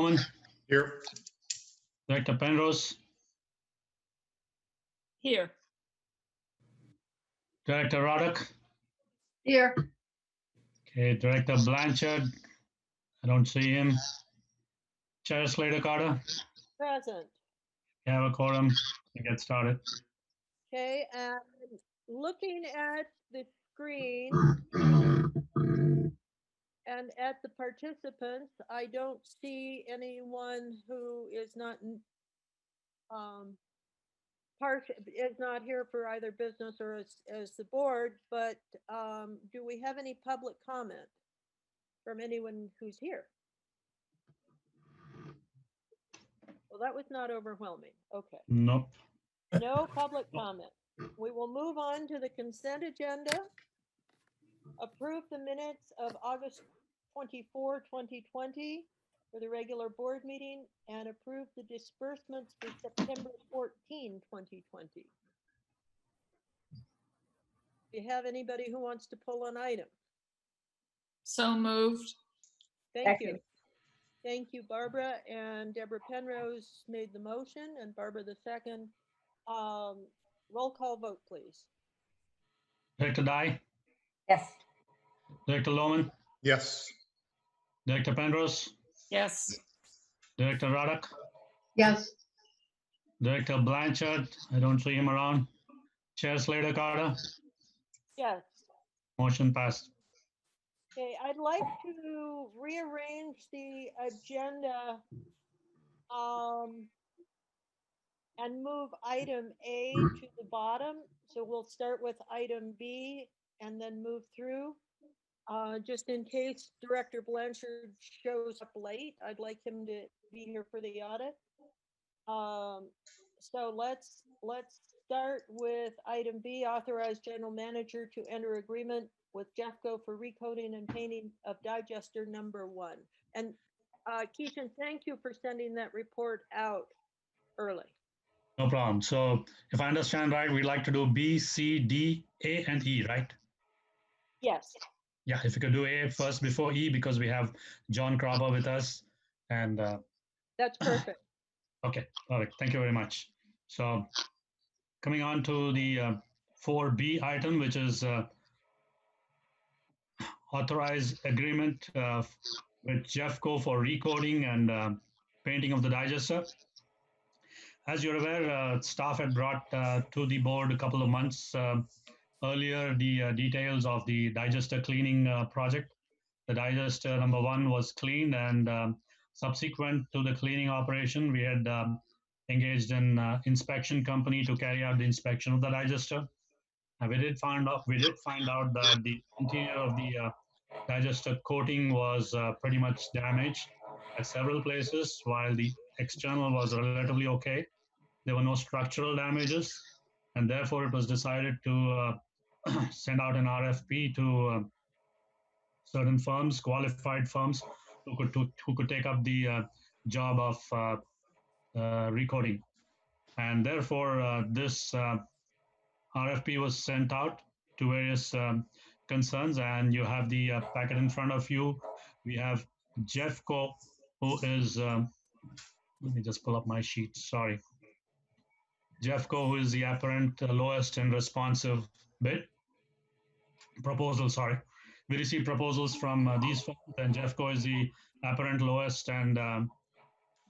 Loman, Here. Director Penrose, Here. Director Roddick, Here. okay, Director Blanchard, I don't see him. Chair Slater Carter, Present. you have a quorum to get started. Okay, and looking at the screen and at the participants, I don't see anyone who is not is not here for either business or as the board, but do we have any public comment from anyone who's here? Well, that was not overwhelming. Okay. Nope. No public comment. We will move on to the consent agenda. Approve the minutes of August 24, 2020 for the regular board meeting and approve the disbursements for September 14, 2020. Do you have anybody who wants to pull an item? So moved. Thank you. Thank you, Barbara, and Deborah Penrose made the motion and Barbara the second. Roll call vote, please. Director Dye, Yes. Director Loman, Yes. Director Penrose, Yes. Director Roddick, Yes. Director Blanchard, I don't see him around. Chair Slater Carter, Yes. motion passed. Okay, I'd like to rearrange the agenda and move item A to the bottom. So we'll start with item B and then move through. Just in case Director Blanchard shows up late, I'd like him to be here for the audit. So let's start with item B, authorized general manager to enter agreement with Jeffco for recoding and painting of digester number 1. And Keishan, thank you for sending that report out early. No problem. So if I understand right, we'd like to do B, C, D, A, and E, right? Yes. Yeah, if you could do A first before E, because we have John Cropper with us. And That's perfect. okay, all right, thank you very much. So coming on to the 4B item, which is authorized agreement with Jeffco for recoding and painting of the digester. As you're aware, staff had brought to the board a couple of months earlier the details of the digester cleaning project. The digester number 1 was cleaned, and subsequent to the cleaning operation, we had engaged an inspection company to carry out the inspection of the digester. We did find out that the interior of the digester coating was pretty much damaged at several places, while the external was relatively okay. There were no structural damages, and therefore it was decided to send out an RFP to certain firms, qualified firms, who could take up the job of recoding. And therefore, this RFP was sent out to various concerns, and you have the packet in front of you. We have Jeffco, who is, let me just pull up my sheet, sorry. Jeffco, who is the apparent lowest and responsive bid proposal, sorry. We received proposals from these firms, and Jeffco is the apparent lowest and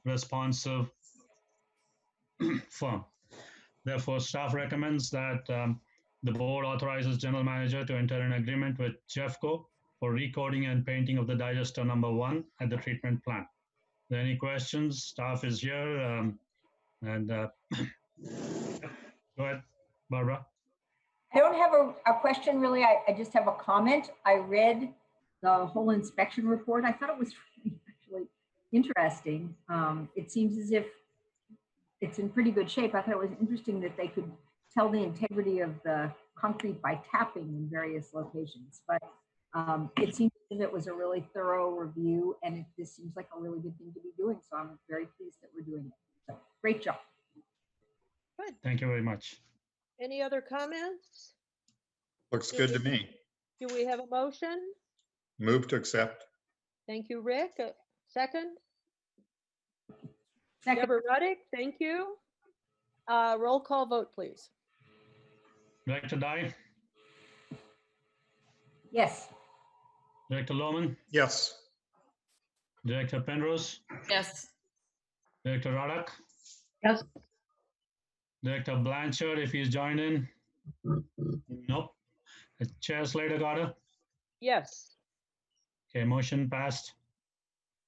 responsive firm. Therefore, staff recommends that the board authorizes general manager to enter an agreement with Jeffco for recoding and painting of the digester number 1 at the treatment plant. Are there any questions? Staff is here, go ahead, Barbara. I don't have a question really. I just have a comment. I read the whole inspection report. I thought it was really actually interesting. It seems as if it's in pretty good shape. I thought it was interesting that they could tell the integrity of the concrete by tapping in various locations. But it seems as if it was a really thorough review, and this seems like a really good thing to be doing. So I'm very pleased that we're doing it. So great job. Good. Thank you very much. Any other comments? Looks good to me. Do we have a motion? Move to accept. Thank you, Rick. Second? Second, Deborah Ruddick, thank you. Roll call vote, please. Director Dye, yes. Director Lohman, Yes. Director Penrose, Yes. Director Radek, Yes. Director Blanchard, if he's joined in. Nope. Chair Slater Carter. Yes, Okay, motion passed.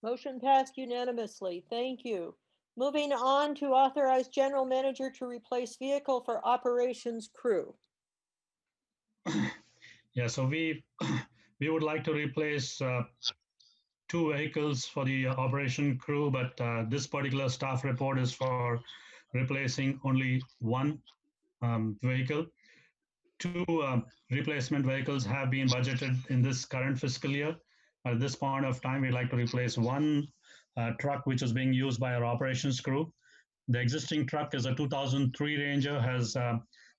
motion passed unanimously. Thank you. Moving on to authorize general manager to replace vehicle for operations crew. Yeah, so we would like to replace 2 vehicles for the operation crew, but this particular staff report is for replacing only 1 vehicle. 2 replacement vehicles have been budgeted in this current fiscal year. At this point of time, we'd like to replace 1 truck which is being used by our operations crew. The existing truck is a 2003 Ranger, has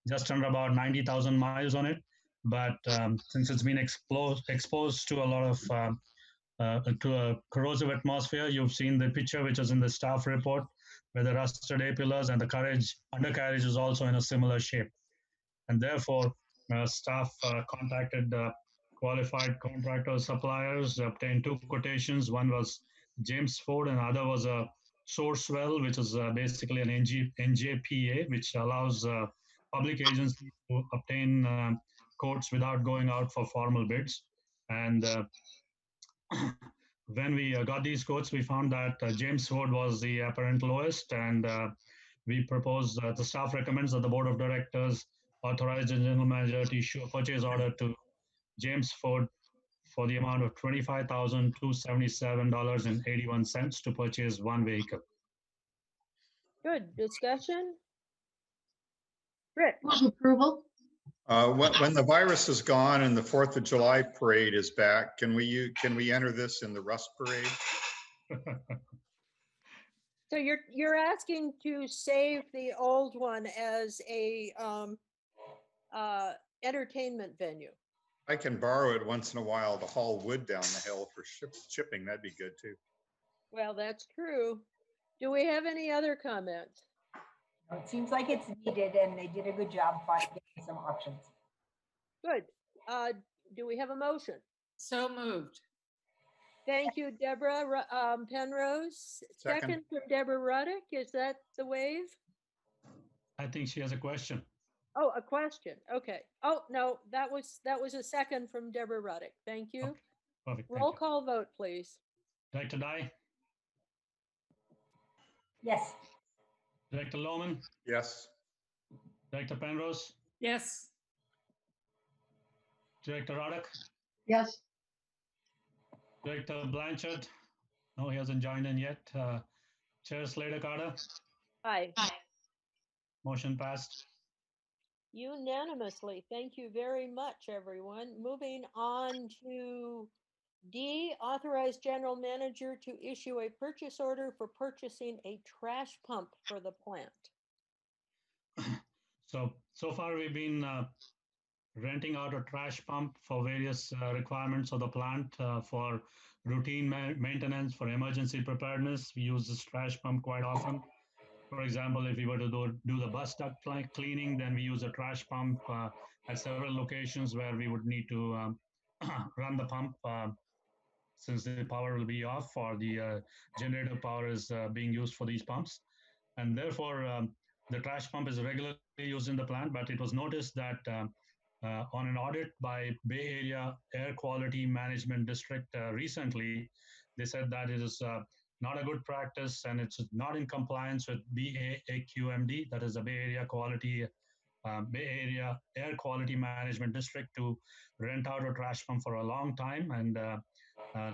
just under about 90,000 miles on it. But since it's been exposed to a lot of to a corrosive atmosphere, you've seen the picture which is in the staff report, where the rusted A-pillars and the undercarriage is also in a similar shape. And therefore, staff contacted qualified contractor suppliers, obtained 2 quotations. One was James Ford, and the other was a Sourcewell, which is basically an NJPA, which allows public agencies to obtain quotes without going out for formal bids. And when we got these quotes, we found that James Ford was the apparent lowest, and we propose the staff recommends that the board of directors authorize the general manager to issue a purchase order to James Ford for the amount of $25,277.81 to purchase 1 vehicle. Good discussion. Rick, Move approval. When the virus is gone and the 4th of July parade is back, can we enter this in the Rust Parade? so you're asking to save the old one as a entertainment venue. I can borrow it once in a while to haul wood down the hill for shipping. That'd be good too. Well, that's true. Do we have any other comments? It seems like it's needed and they did a good job finding some options. Good. Do we have a motion? So moved. Thank you, Deborah Penrose. Second from Deborah Ruddick. Is that the wave? I think she has a question. Oh, a question. Okay. Oh, no, that was a second from Deborah Ruddick. Thank you. Okay, perfect. Roll call vote, please. Director Dye, Yes. Director Lohman, Yes. Director Penrose, Yes. Director Radek, Yes. Director Blanchard. No, he hasn't joined in yet. Chair Slater Carter. Aye. Motion passed. Unanimously. Thank you very much, everyone. Moving on to D, authorize general manager to issue a purchase order for purchasing a trash pump for the plant. So far we've been renting out a trash pump for various requirements of the plant for routine maintenance, for emergency preparedness. We use this trash pump quite often. For example, if we were to do the bus duct cleaning, then we use a trash pump at several locations where we would need to run the pump since the power will be off or the generator power is being used for these pumps. And therefore, the trash pump is regularly used in the plant, but it was noticed that on an audit by Bay Area Air Quality Management District recently, they said that it is not a good practice and it's not in compliance with BAAQMD, that is the Bay Area Air Quality Management District, to rent out a trash pump for a long time. And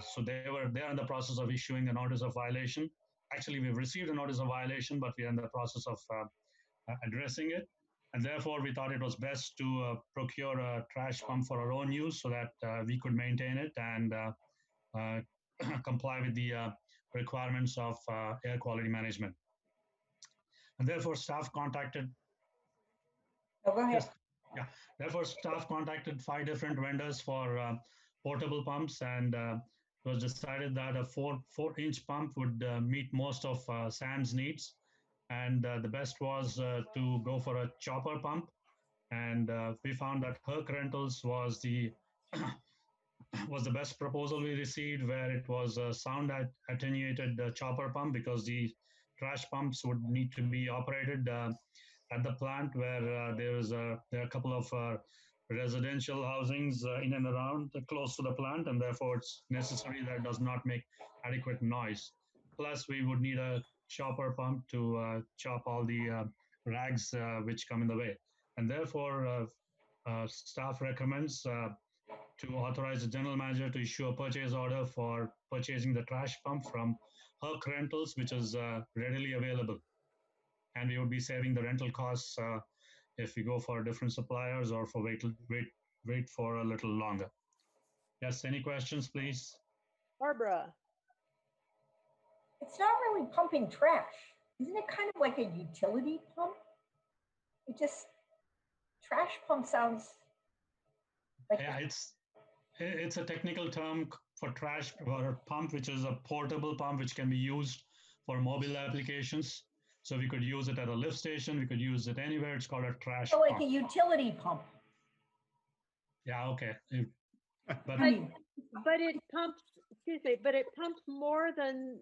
so they're in the process of issuing a notice of violation. Actually, we've received a notice of violation, but we're in the process of addressing it. And therefore, we thought it was best to procure a trash pump for our own use so that we could maintain it and comply with the requirements of air quality management. And therefore, staff contacted. Oh, go ahead. Yes, yeah. Therefore, staff contacted 5 different vendors for portable pumps, and it was decided that a 4-inch pump would meet most of Sam's needs. And the best was to go for a chopper pump. And we found that Herc Rentals was the was the best proposal we received, where it was a sound attenuated chopper pump, because the trash pumps would need to be operated at the plant, where there are a couple of residential housings in and around close to the plant, and therefore it's necessary that it does not make adequate noise. Plus, we would need a chopper pump to chop all the rags which come in the way, and therefore staff recommends to authorize the general manager to issue a purchase order for purchasing the trash pump from Herc Rentals, which is readily available. And we would be saving the rental costs if we go for different suppliers or for wait for a little longer. Yes, any questions, please? Barbara, It's not really pumping trash. Isn't it kind of like a utility pump? It just, trash pump sounds like. Yeah, it's a technical term for trash or a pump, which is a portable pump which can be used for mobile applications. So we could use it at a lift station. We could use it anywhere. It's called a trash So like pump. a utility pump. Yeah, okay. But but it pumps, excuse me, but it pumps more than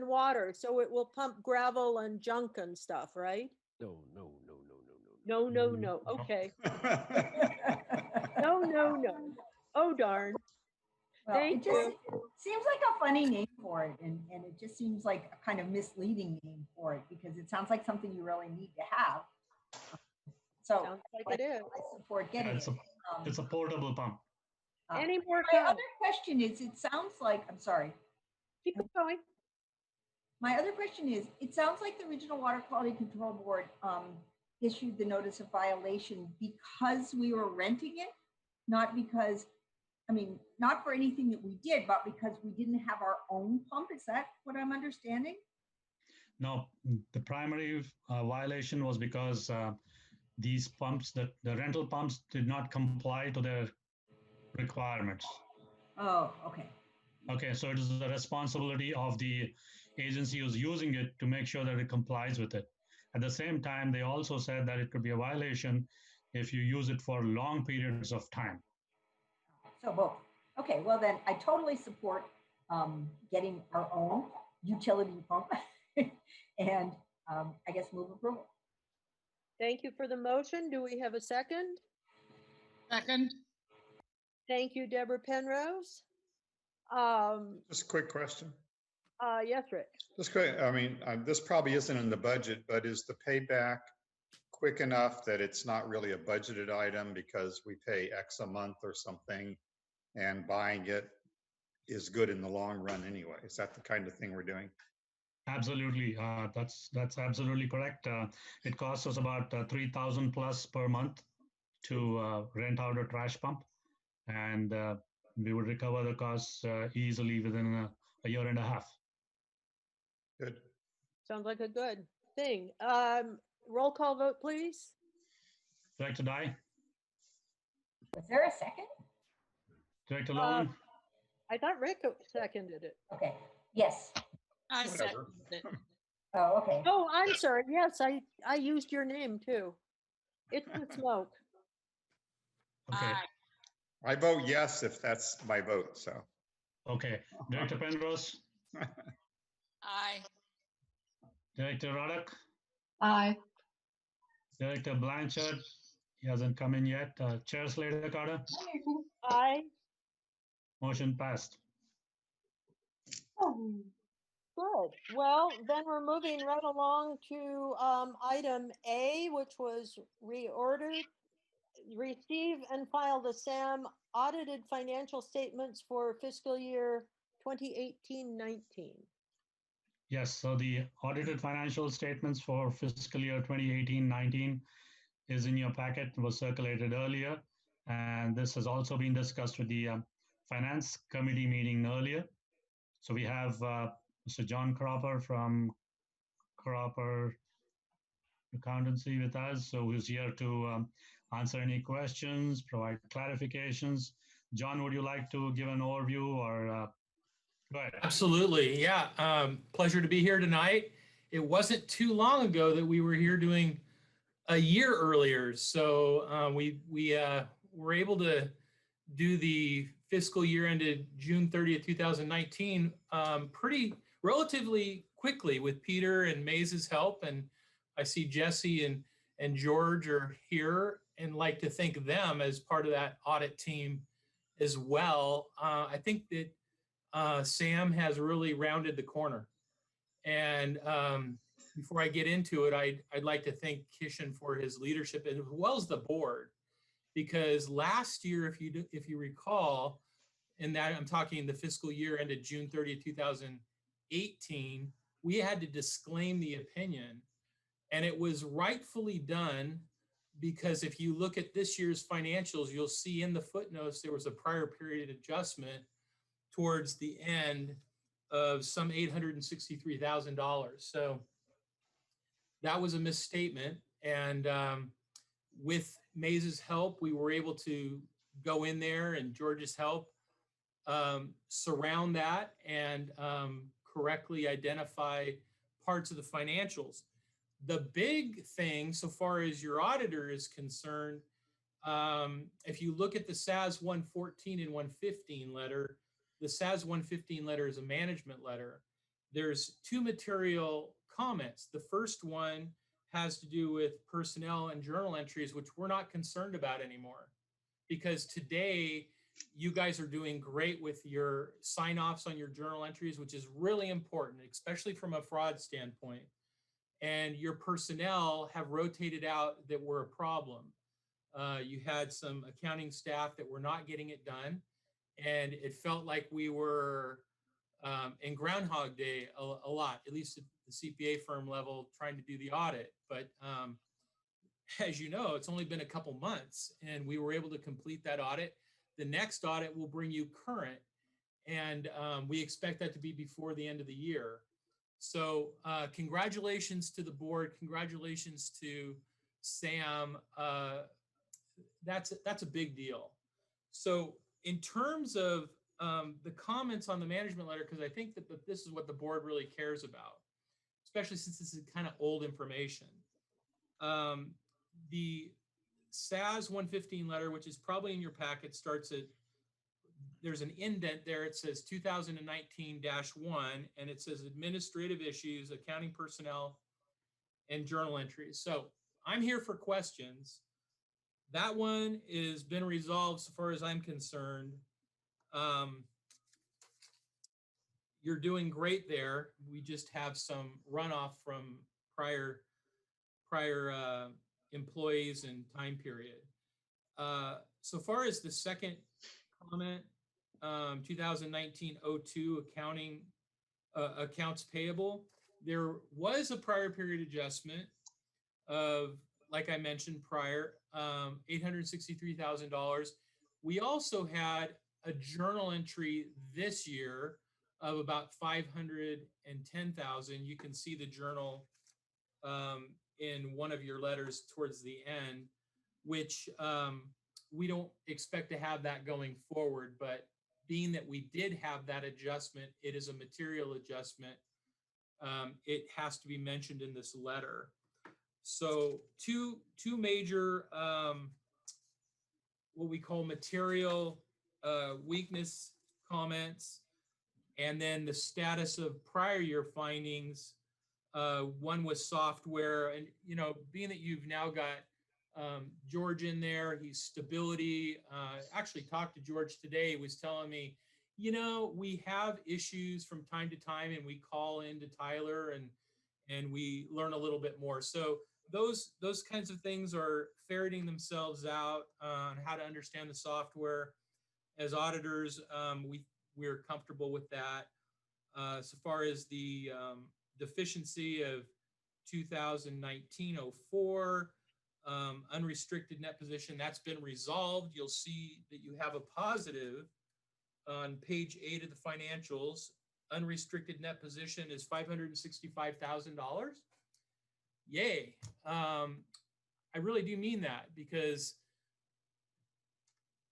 water. So it will pump gravel and junk and stuff, right? No, no, no, no, no, no. No, no, no. Okay. No, no, no. Oh, darn. Well, Thank it just you. seems like a funny name for it, and it just seems like a kind of misleading name for it, because it sounds like something you really need to have. So Sounds like it is. I support getting it. it's a portable pump. Any more My comments? other question is, it sounds like, I'm sorry. Keep it going. My other question is, it sounds like the Regional Water Quality Control Board issued the notice of violation because we were renting it, not because, I mean, not for anything that we did, but because we didn't have our own pump. Is that what I'm understanding? No, the primary violation was because these pumps, the rental pumps, did not comply to their requirements. Oh, okay. Okay, so it is the responsibility of the agency who's using it to make sure that it complies with it. At the same time, they also said that it could be a violation if you use it for long periods of time. So both. Okay, well then I totally support getting our own utility pump and I guess move approval. Thank you for the motion. Do we have a second? Second. Thank you, Deborah Penrose. Just a quick question. Yes, Rick. Just quick, I mean, this probably isn't in the budget, but is the payback quick enough that it's not really a budgeted item because we pay X a month or something, and buying it is good in the long run anyway? Is that the kind of thing we're doing? Absolutely, that's absolutely correct. It costs us about 3,000 plus per month to rent out a trash pump, and we would recover the costs easily within a year and a half. Good. Sounds like a good thing. Roll call vote, please. Director Dye, Was there a second? Director Logan, I thought Rick seconded it. Okay, yes. I Whatever. seconded it. Oh, okay. Oh, I'm sorry. Yes, I used your name too. It's the smoke. okay, Aye. I vote yes if that's my vote, so. okay. Director Penrose, Aye. Director Roddick, Aye. Director Blanchard, he hasn't come in yet. Chair Slater Carter, Aye. motion passed. Good. Well, then we're moving right along to item A, which was reordered. Receive and file the SAM audited financial statements for fiscal year 2018-19. Yes, so the audited financial statements for fiscal year 2018-19 is in your packet, was circulated earlier. And this has also been discussed with the Finance Committee meeting earlier. So we have Mr. John Cropper from Cropper Accountancy with us. So who's here to answer any questions, provide clarifications. John, would you like to give an overview or Go ahead. Absolutely. Yeah. Pleasure to be here tonight. It wasn't too long ago that we were here doing a year earlier. So we were able to do the fiscal year ended June 30th, 2019, pretty relatively quickly with Peter and Maze's help. And I see Jesse and George are here and like to thank them as part of that audit team as well. I think that Sam has really rounded the corner. And before I get into it, I'd like to thank Kishan for his leadership as well as the board, because last year, if you recall, in that I'm talking the fiscal year ended June 30th, 2018, we had to disclaim the opinion, and it was rightfully done because if you look at this year's financials, you'll see in the footnotes there was a prior period adjustment towards the end of some $863,000. So that was a misstatement. And with Maze's help, we were able to go in there and George's help surround that and correctly identify parts of the financials. The big thing, so far as your auditor is concerned, if you look at the SAS 114 and 115 letter, the SAS 115 letter is a management letter. There's two material comments. The first one has to do with personnel and journal entries, which we're not concerned about anymore, because today you guys are doing great with your sign-offs on your journal entries, which is really important, especially from a fraud standpoint. And your personnel have rotated out that were a problem. You had some accounting staff that were not getting it done, and it felt like we were in Groundhog Day a lot, at least at the CPA firm level, trying to do the audit. But as you know, it's only been a couple months, and we were able to complete that audit. The next audit will bring you current, and we expect that to be before the end of the year. So congratulations to the board. Congratulations to Sam. That's a big deal. So in terms of the comments on the management letter, because I think that this is what the board really cares about, especially since this is kind of old information. The SAS 115 letter, which is probably in your packet, starts at, there's an indent there. It says 2019-1, and it says administrative issues, accounting personnel, and journal entries. So I'm here for questions. That one has been resolved so far as I'm concerned. You're doing great there. We just have some runoff from prior employees and time period. So far as the second comment, 2019-02 accounts payable, there was a prior period adjustment of, like I mentioned prior, $863,000. We also had a journal entry this year of about $510,000. You can see the journal in one of your letters towards the end, which we don't expect to have that going forward, but being that we did have that adjustment, it is a material adjustment. It has to be mentioned in this letter. So two major what we call material weakness comments, and then the status of prior year findings. One was software, and being that you've now got George in there, he's stability. Actually talked to George today. He was telling me, we have issues from time to time, and we call into Tyler and we learn a little bit more. So those kinds of things are ferreting themselves out on how to understand the software. As auditors, we're comfortable with that. So far as the deficiency of 2019-04, unrestricted net position, that's been resolved. You'll see that you have a positive on page 8 of the financials. Unrestricted net position is $565,000. Yay. I really do mean that, because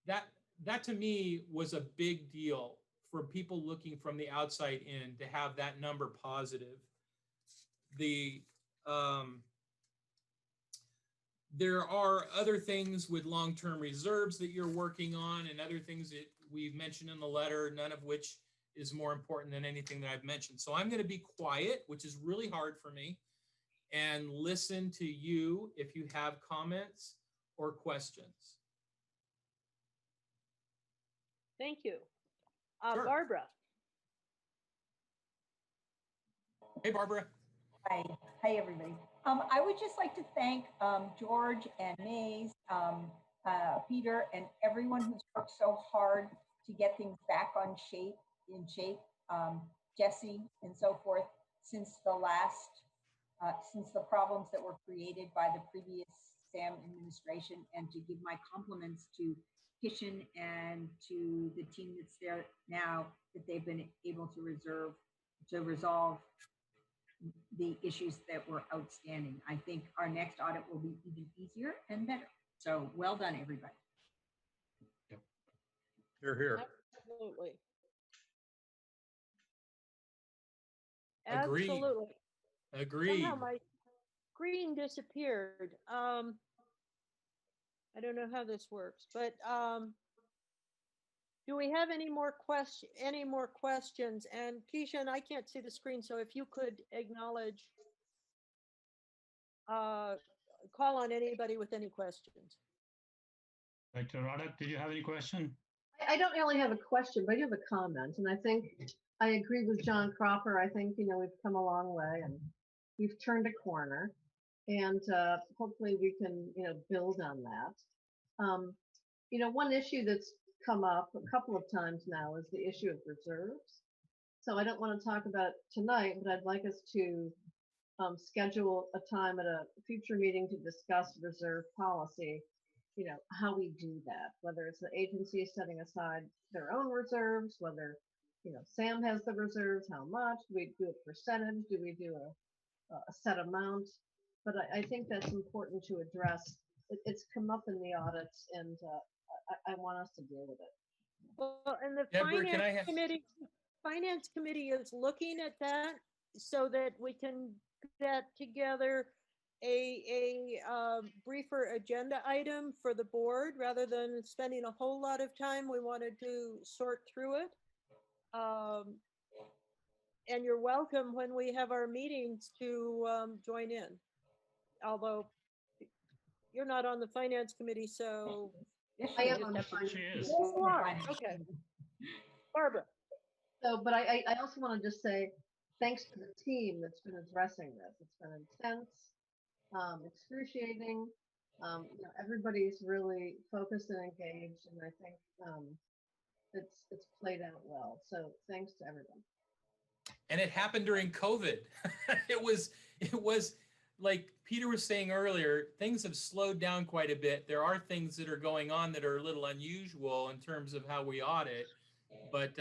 that to me was a big deal for people looking from the outside in to have that number positive. There are other things with long-term reserves that you're working on and other things that we've mentioned in the letter, none of which is more important than anything that I've mentioned. So I'm going to be quiet, which is really hard for me, and listen to you if you have comments or questions. Thank you. Sure. Barbara. Hey, Barbara. Hi, everybody. I would just like to thank George and Maze, Peter, and everyone who's worked so hard to get things back in shape, Jesse and so forth, since the problems that were created by the previous SAM administration, and to give my compliments to Kishan and to the team that's there now, that they've been able to resolve the issues that were outstanding. I think our next audit will be even easier and better. So well done, everybody. Yep. Here. Absolutely. Agreed. Absolutely. Agreed. Somehow my screen disappeared. I don't know how this works, but do we have any more questions? And Keishan, I can't see the screen, so if you could acknowledge, call on anybody with any questions. Dr. Radek, did you have any question? I don't really have a question, but I do have a comment. And I think I agree with John Cropper. I think, we've come a long way and we've turned a corner, and hopefully we can, build on that. One issue that's come up a couple of times now is the issue of reserves. So I don't want to talk about it tonight, but I'd like us to schedule a time at a future meeting to discuss reserve policy, how we do that, whether it's the agency setting aside their own reserves, whether, SAM has the reserves, how much, do we do a percentage, do we do a set amount? But I think that's important to address. It's come up in the audits, and I want us to deal with it. Well, and the Deborah, finance committee is looking at that so that we can get together a briefer agenda item for the board rather than spending a whole lot of time. We wanted to sort through it. And you're welcome when we have our meetings to join in. Although you're not on the finance committee, so I am on the She is. okay. Barbara. So, but I also want to just say thanks to the team that's been addressing this. It's been intense, excruciating. Everybody's really focused and engaged, and I think it's played out well. So thanks to everyone. And it happened during COVID. it was like Peter was saying earlier, things have slowed down quite a bit. There are things that are going on that are a little unusual in terms of how we audit, but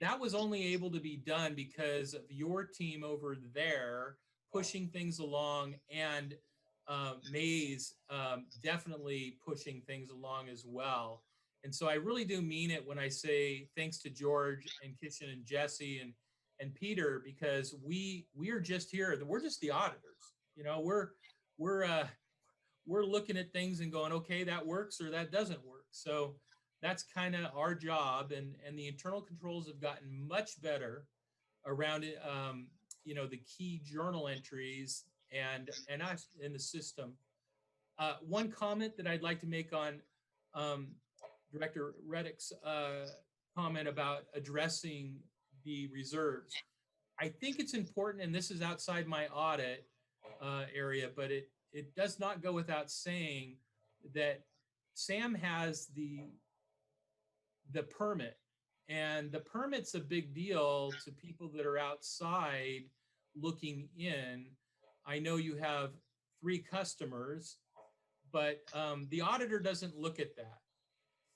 that was only able to be done because of your team over there pushing things along, and Maze definitely pushing things along as well. And so I really do mean it when I say thanks to George and Kishan and Jesse and Peter, because we are just here. We're just the auditors. We're looking at things and going, okay, that works or that doesn't work. So that's kind of our job, and the internal controls have gotten much better around it. The key journal entries and us in the system. One comment that I'd like to make on Director Reddick's comment about addressing the reserves. I think it's important, and this is outside my audit area, but it does not go without saying that SAM has the permit, and the permit's a big deal to people that are outside looking in. I know you have 3 customers, but the auditor doesn't look at that.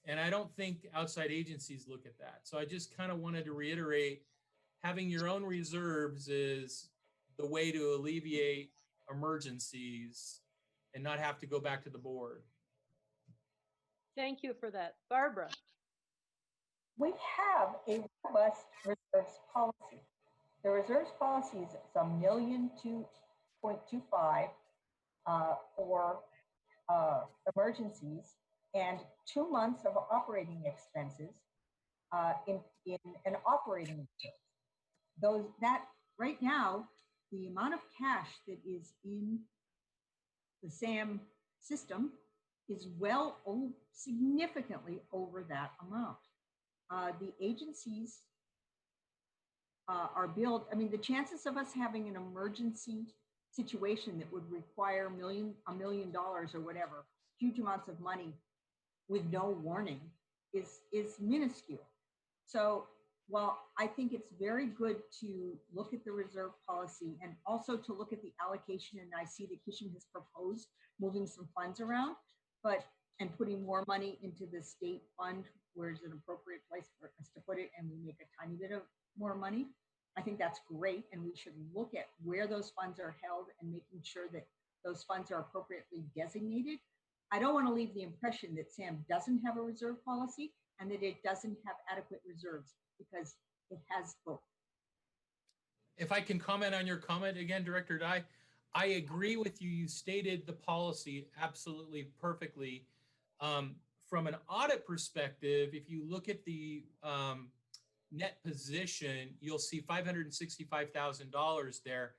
And I don't think outside agencies look at that. So I just kind of wanted to reiterate, having your own reserves is the way to alleviate emergencies and not have to go back to the board. Thank you for that. Barbara. We have a robust reserves policy. The reserves policy is $1,225,000 for emergencies and 2 months of operating expenses in an operating reserve. That right now, the amount of cash that is in the SAM system is significantly over that amount. The agencies are billed. I mean, the chances of us having an emergency situation that would require $1 million or whatever, huge amounts of money with no warning is minuscule. So while I think it's very good to look at the reserve policy and also to look at the allocation, and I see that Kishim has proposed moving some funds around, and putting more money into the state fund where it's an appropriate place for us to put it, and we make a tiny bit of more money. I think that's great, and we should look at where those funds are held and making sure that those funds are appropriately designated. I don't want to leave the impression that SAM doesn't have a reserve policy and that it doesn't have adequate reserves, because it has both. If I can comment on your comment again, Director Dye, I agree with you. You stated the policy absolutely perfectly. From an audit perspective, if you look at the net position, you'll see $565,000 there.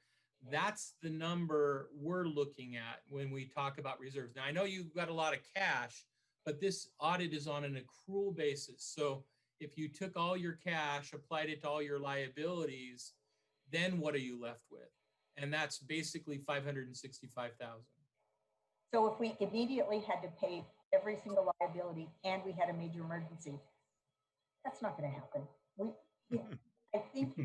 That's the number we're looking at when we talk about reserves. Now, I know you've got a lot of cash, but this audit is on an accrual basis. So if you took all your cash, applied it to all your liabilities, then what are you left with? And that's basically $565,000. So if we immediately had to pay every single liability and we had a major emergency, that's not going to happen. I think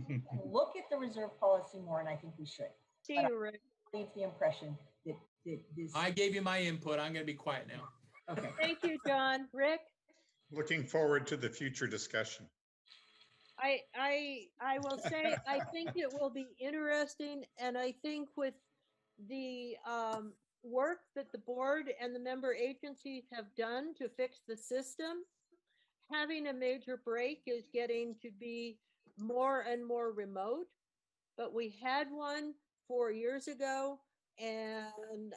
look at the reserve policy more, and I think we should. See But you, Rick. I leave the impression that this. I gave you my input. I'm going to be quiet now. Okay. Thank you, John. Rick? Looking forward to the future discussion. I will say, I think it will be interesting, and I think with the work that the board and the member agencies have done to fix the system, having a major break is getting to be more and more remote. But we had one 4 years ago, and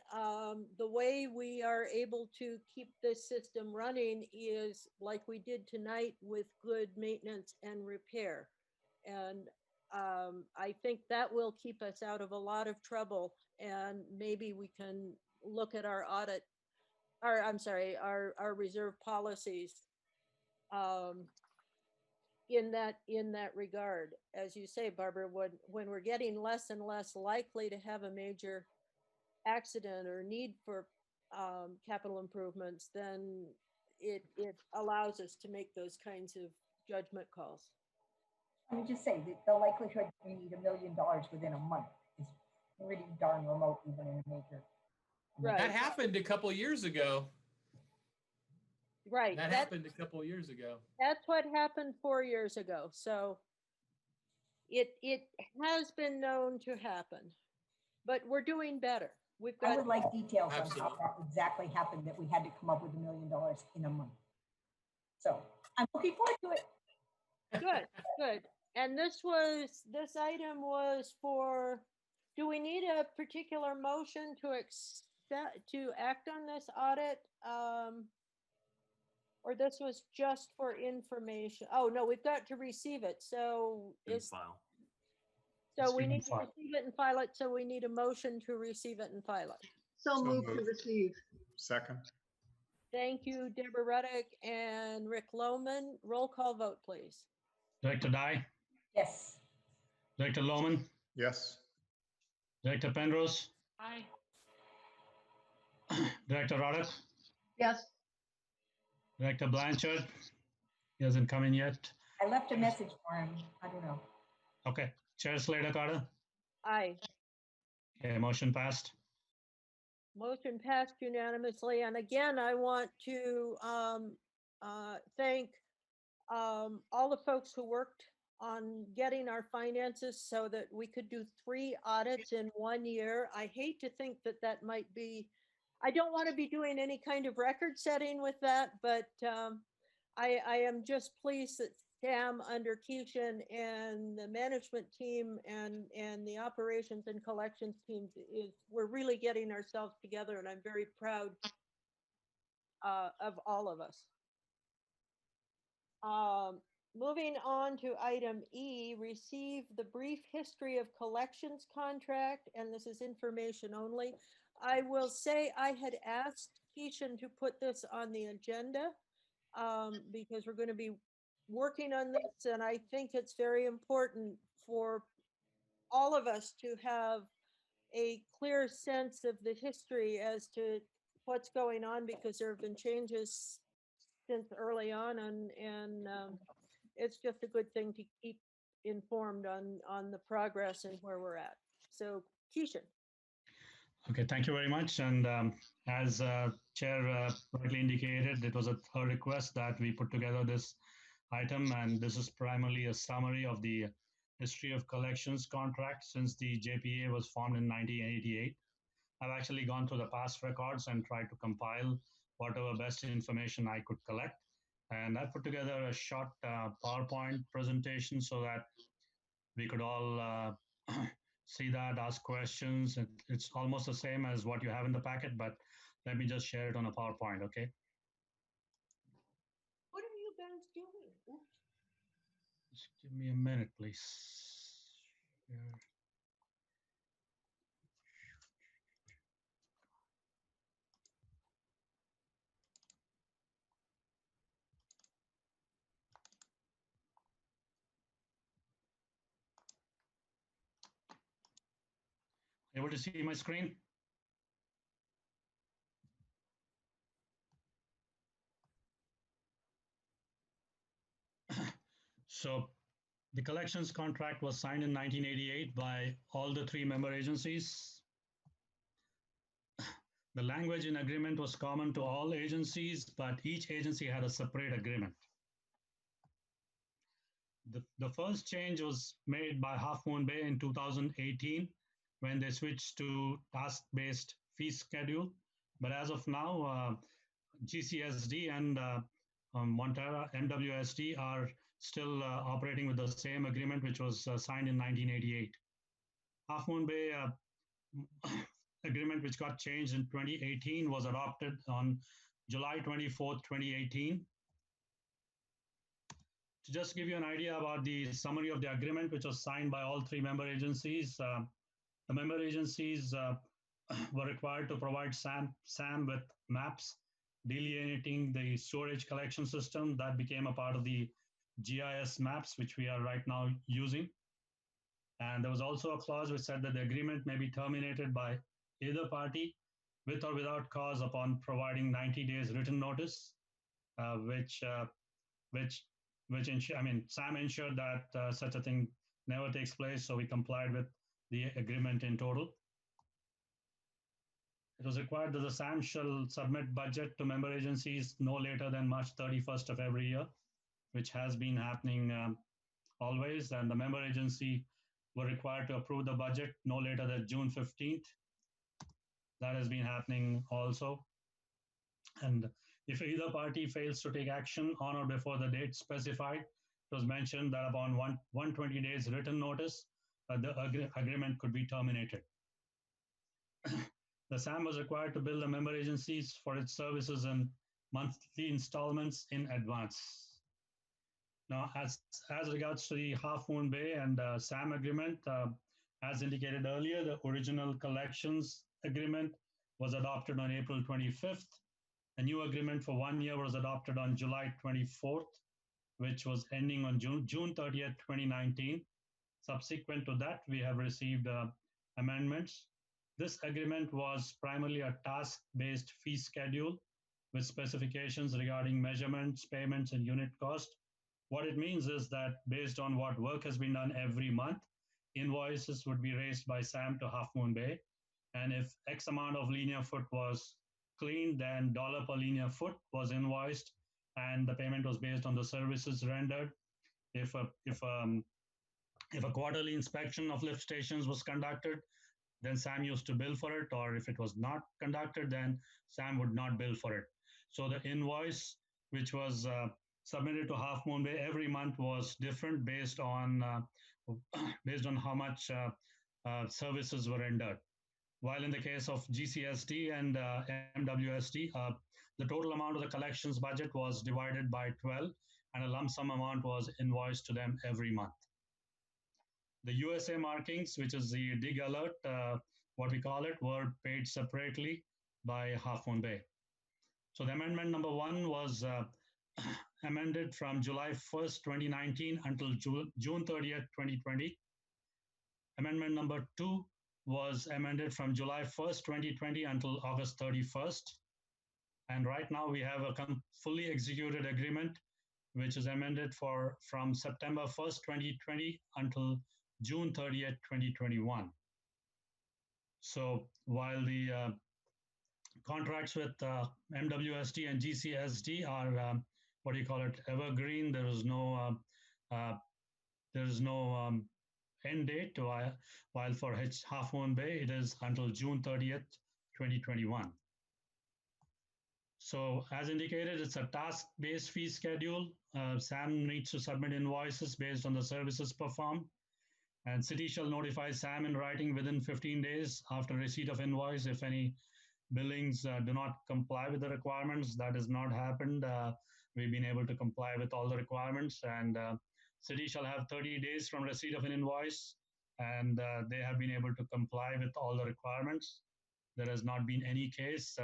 the way we are able to keep this system running is like we did tonight, with good maintenance and repair. And I think that will keep us out of a lot of trouble, and maybe we can look at our audit, or I'm sorry, our reserve policies in that regard. As you say, Barbara, when we're getting less and less likely to have a major accident or need for capital improvements, then it allows us to make those kinds of judgment calls. I would just say that the likelihood we need $1 million within a month is pretty darn remote, even in a major. Right. That happened a couple of years ago. Right. That happened a couple of years ago. That's what happened 4 years ago. So it has been known to happen, but we're doing better. We've got. I would like details Absolutely. on how that exactly happened, that we had to come up with $1 million in a month. So I'm looking forward to it. Good, good. And this item was for, do we need a particular motion to act on this audit? Or this was just for information? Oh, no, we've got to receive it. So File. so we need to receive it and file it. So we need a motion to receive it and file it. So moved to receive. Second. Thank you, Deborah Ruddick and Rick Lohman. Roll call vote, please. Director Dye, Yes. Director Lohman, Yes. Director Penrose, Aye. Director Roddick, Yes. Director Blanchard. He hasn't come in yet. I left a message for him. I don't know. Okay. Chair Slater Carter. Aye. Okay, motion passed. Motion passed unanimously. And again, I want to thank all the folks who worked on getting our finances so that we could do 3 audits in 1 year. I hate to think that might be, I don't want to be doing any kind of record setting with that, but I am just pleased that Sam under Keishan and the management team and the operations and collections teams we're really getting ourselves together, and I'm very proud of all of us. Moving on to item E, receive the brief history of collections contract, and this is information only. I will say I had asked Keishan to put this on the agenda because we're going to be working on this, and I think it's very important for all of us to have a clear sense of the history as to what's going on, because there have been changes since early on, and it's just a good thing to keep informed on the progress and where we're at. So, Keishan. Okay, thank you very much. And as Chair rightly indicated, it was at her request that we put together this item, and this is primarily a summary of the history of collections contract since the JPA was formed in 1988. I've actually gone through the past records and tried to compile whatever best information I could collect. And I put together a short PowerPoint presentation so that we could all see that, ask questions. It's almost the same as what you have in the packet, but let me just share it on a PowerPoint, okay? What are you guys doing? Oops. Just give me a minute, please. Yeah. Able to see my screen? So the collections contract was signed in 1988 by all the three member agencies. The language in agreement was common to all agencies, but each agency had a separate agreement. The first change was made by Half Moon Bay in 2018 when they switched to task-based fee schedule. But as of now, GCSD and Montara MWSD are still operating with the same agreement, which was signed in 1988. Half Moon Bay agreement, which got changed in 2018, was adopted on July 24th, 2018. To just give you an idea about the summary of the agreement, which was signed by all three member agencies, the member agencies were required to provide SAM with maps delineating the storage collection system that became a part of the GIS maps, which we are right now using. And there was also a clause which said that the agreement may be terminated by either party with or without cause upon providing 90 days written notice, which SAM ensured that such a thing never takes place, so we complied with the agreement in total. It was required that the SAM shall submit budget to member agencies no later than March 31st of every year, which has been happening always, and the member agency were required to approve the budget no later than June 15th. That has been happening also. And if either party fails to take action on or before the date specified, it was mentioned that upon 120 days written notice, the agreement could be terminated. The SAM was required to bill the member agencies for its services in monthly installments in advance. Now, as regards to the Half Moon Bay and SAM agreement, as indicated earlier, the original collections agreement was adopted on April 25th. A new agreement for 1 year was adopted on July 24th, which was ending on June 30th, 2019. Subsequent to that, we have received amendments. This agreement was primarily a task-based fee schedule with specifications regarding measurements, payments, and unit cost. What it means is that based on what work has been done every month, invoices would be raised by SAM to Half Moon Bay. And if X amount of linear foot was cleaned, then dollar per linear foot was invoiced, and the payment was based on the services rendered. If a quarterly inspection of lift stations was conducted, then SAM used to bill for it, or if it was not conducted, then SAM would not bill for it. So the invoice, which was submitted to Half Moon Bay every month was different based on how much services were rendered. While in the case of GCSD and MWSD, the total amount of the collections budget was divided by 12, and a lump sum amount was invoiced to them every month. The USA markings, which is the dig alert, what we call it, were paid separately by Half Moon Bay. So the amendment number 1 was amended from July 1st, 2019 until June 30th, 2020. Amendment number 2 was amended from July 1st, 2020 until August 31st. And right now we have a fully executed agreement, which is amended from September 1st, 2020 until June 30th, 2021. So while the contracts with MWSD and GCSD are what do you call it, evergreen, there is no end date, while for Half Moon Bay it is until June 30th, 2021. So as indicated, it's a task-based fee schedule. SAM needs to submit invoices based on the services performed, and city shall notify SAM in writing within 15 days after receipt of invoice if any billings do not comply with the requirements. That has not happened. We've been able to comply with all the requirements, and city shall have 30 days from receipt of an invoice, and they have been able to comply with all the requirements. There has not been any case,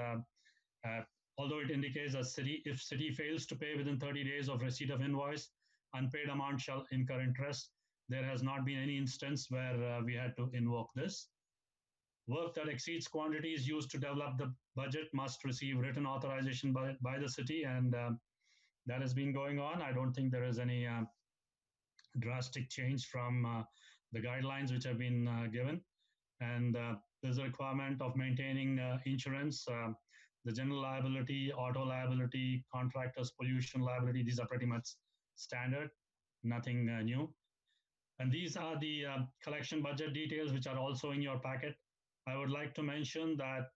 although it indicates that if city fails to pay within 30 days of receipt of invoice, unpaid amount shall incur interest. There has not been any instance where we had to invoke this. Work that exceeds quantities used to develop the budget must receive written authorization by the city, and that has been going on. I don't think there is any drastic change from the guidelines which have been given. And there's a requirement of maintaining insurance, the general liability, auto liability, contractors, pollution liability. These are pretty much standard, nothing new. And these are the collection budget details, which are also in your packet. I would like to mention that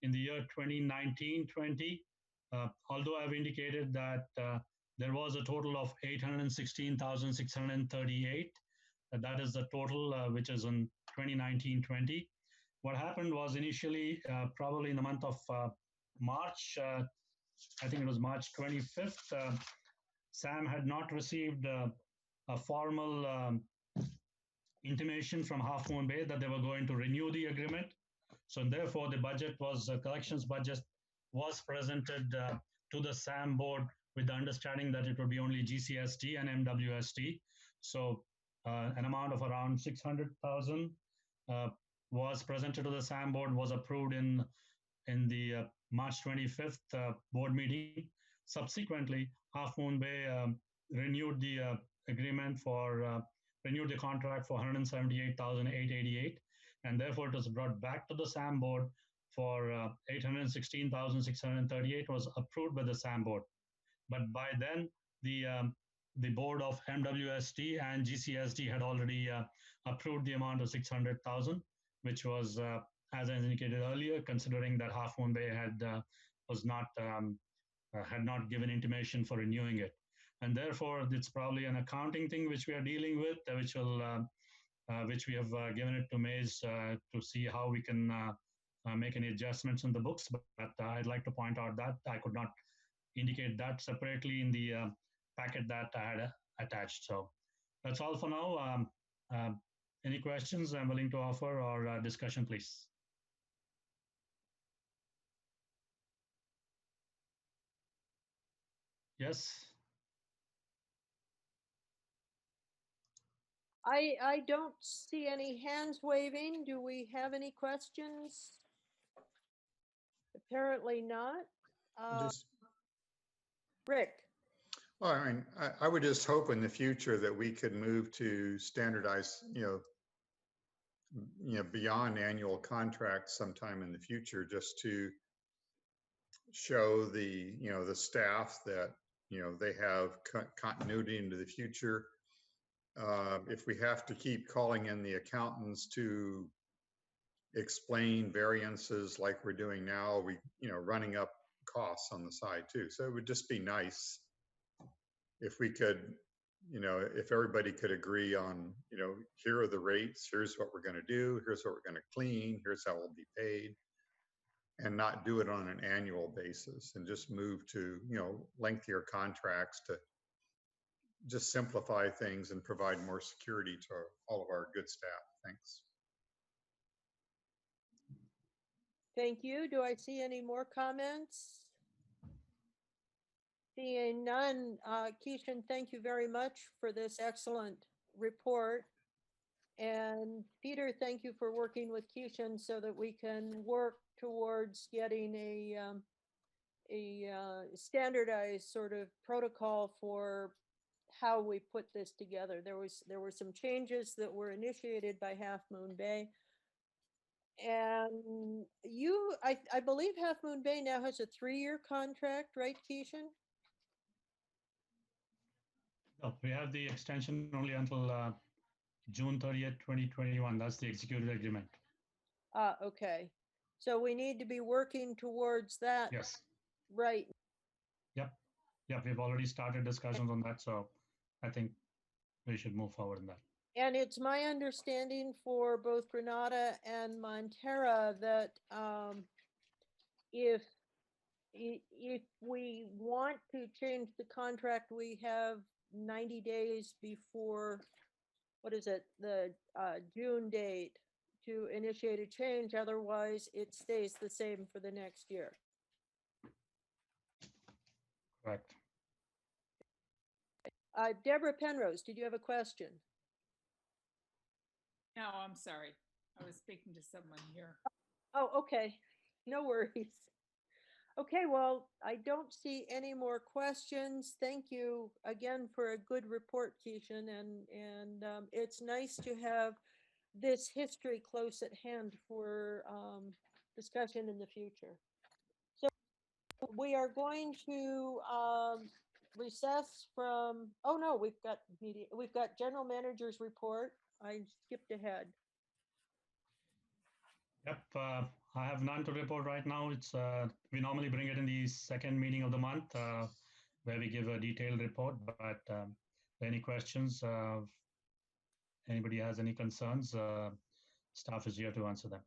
in the year 2019-20, although I've indicated that there was a total of 816,638, that is the total which is in 2019-20. What happened was initially, probably in the month of March, I think it was March 25th, SAM had not received a formal intimation from Half Moon Bay that they were going to renew the agreement. So therefore, the collections budget was presented to the SAM board with the understanding that it would be only GCSD and MWSD. So an amount of around 600,000 was presented to the SAM board, was approved in the March 25th board meeting. Subsequently, Half Moon Bay renewed the agreement renewed the contract for 178,888, and therefore it was brought back to the SAM board for 816,638 was approved by the SAM board. But by then, the board of MWSD and GCSD had already approved the amount of 600,000, which was, as I indicated earlier, considering that Half Moon Bay had not given intimation for renewing it. And therefore, it's probably an accounting thing which we are dealing with, which we have given it to Maze to see how we can make any adjustments in the books. But I'd like to point out that I could not indicate that separately in the packet that I had attached. So that's all for now. Any questions I'm willing to offer or discussion, please. Yes. I don't see any hands waving. Do we have any questions? Apparently not. Rick. Well, I mean, I would just hope in the future that we could move to standardized, beyond annual contracts sometime in the future, just to show the staff that, they have continuity into the future. If we have to keep calling in the accountants to explain variances like we're doing now, running up costs on the side too. So it would just be nice if we could, if everybody could agree on, here are the rates, here's what we're going to do, here's what we're going to clean, here's how we'll be paid, and not do it on an annual basis and just move to, lengthier contracts to just simplify things and provide more security to all of our good staff. Thanks. Thank you. Do I see any more comments? Seeing none, Keishan, thank you very much for this excellent report. And Peter, thank you for working with Keishan so that we can work towards getting a standardized sort of protocol for how we put this together. There were some changes that were initiated by Half Moon Bay. And I believe Half Moon Bay now has a 3-year contract, right, Keishan? No, we have the extension only until June 30th, 2021. That's the executed agreement. Okay. So we need to be working towards that. Yes. Right. Yep. Yep. We've already started discussions on that. So I think we should move forward in that. And it's my understanding for both Granada and Montera that if we want to change the contract, we have 90 days before, what is it, the June date to initiate a change. Otherwise, it stays the same for the next year. Correct. Deborah Penrose, did you have a question? No, I'm sorry. I was speaking to someone here. Oh, okay. No worries. Okay, well, I don't see any more questions. Thank you again for a good report, Keishan, and it's nice to have this history close at hand for discussion in the future. So we are going to recess from, oh no, we've got general manager's report. I skipped ahead. Yep. I have none to report right now. It's we normally bring it in the second meeting of the month where we give a detailed report. But any questions? Anybody has any concerns? Staff is here to answer them.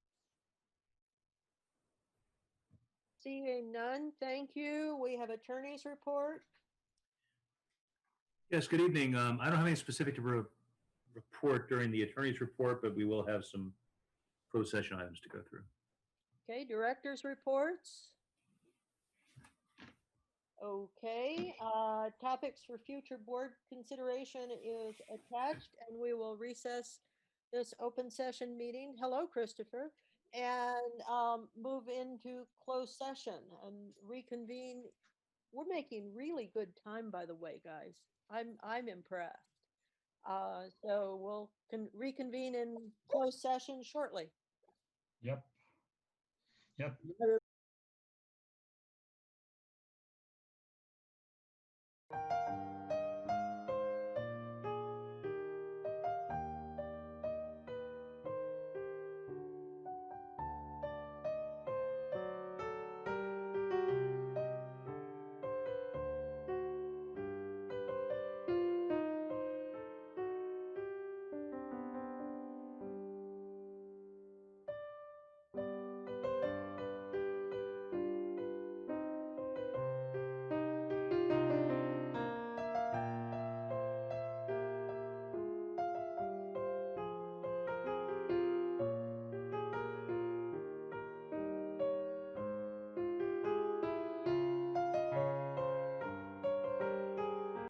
Seeing none, thank you. We have attorney's report. Yes, good evening. I don't have any specific to report during the attorney's report, but we will have some closed session items to go through. Okay, director's reports. Okay, topics for future board consideration is attached, and we will recess this open session meeting. Hello, Christopher. And move into closed session and reconvene. We're making really good time, by the way, guys. I'm impressed. So we'll reconvene in closed session shortly. Yep. Yep.